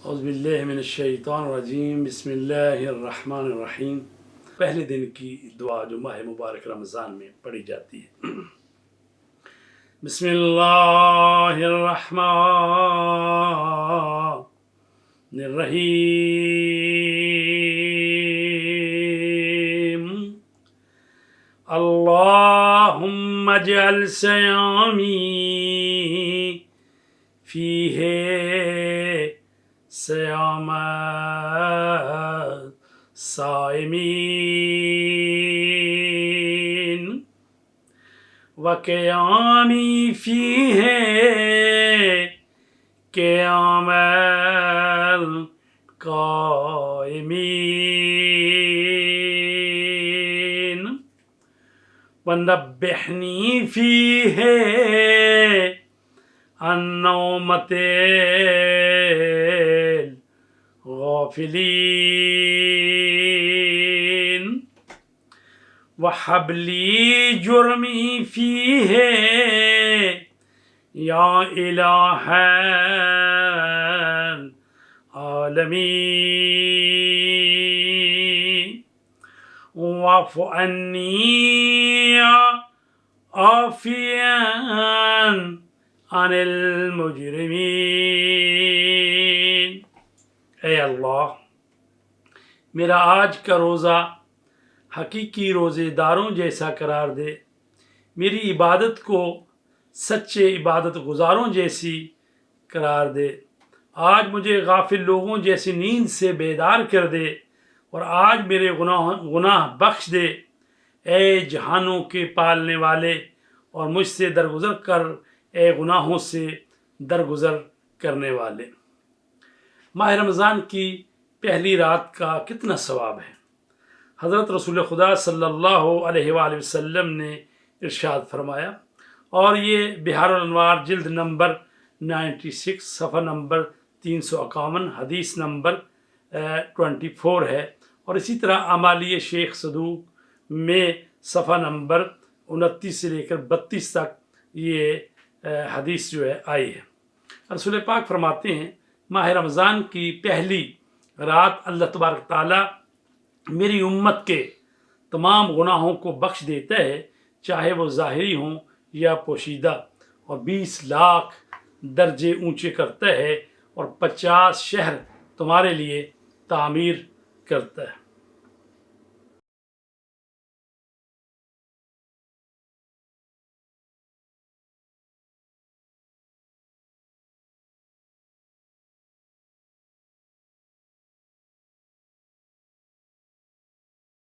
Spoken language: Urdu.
اعوذ باللہ من الشیطان الرجیم بسم اللہ الرحمن الرحیم۔ پہلے دن کی دعا جو ماہ مبارک رمضان میں پڑھی جاتی ہے۔ بسم اللہ الرحمن الرحیم۔ اللہم اجعل صیامی فیہ صیام الصائمین وقیامی فیہ قیام القائمین ونبہنی فیہ عن نومۃ الغافلین وہب لی جرمی فیہ یا الہ العالمین واعف عنی عافیا عن المجرمین۔ اے اللہ، میرا آج کا روزہ حقیقی روزے داروں جیسا قرار دے، میری عبادت کو سچے عبادت گزاروں جیسی قرار دے، آج مجھے غافل لوگوں جیسی نیند سے بیدار کر دے، اور آج میرے گناہ بخش دے۔ اے جہانوں کے پالنے والے، اور مجھ سے درگزر کر اے گناہوں سے درگزر کرنے والے۔ ماہ رمضان کی پہلی رات کا کتنا ثواب ہے۔ حضرت رسول خدا صلی اللہ علیہ وآلہ وسلم نے ارشاد فرمایا، اور یہ بحار الانوار جلد نمبر 96 صفحہ نمبر 351 حدیث نمبر 24 ہے، اور اسی طرح اعمالیہ شیخ صدوق میں صفحہ نمبر 29 سے لے کر 32 تک یہ حدیث جو ہے آئی ہے۔ رسول پاک فرماتے ہیں، ماہ رمضان کی پہلی رات اللہ تبارک تعالیٰ میری امت کے تمام گناہوں کو بخش دیتا ہے، چاہے وہ ظاہری ہوں یا پوشیدہ، اور 20 لاکھ درجے اونچے کرتا ہے، اور 50 شہر تمہارے لیے تعمیر کرتا ہے۔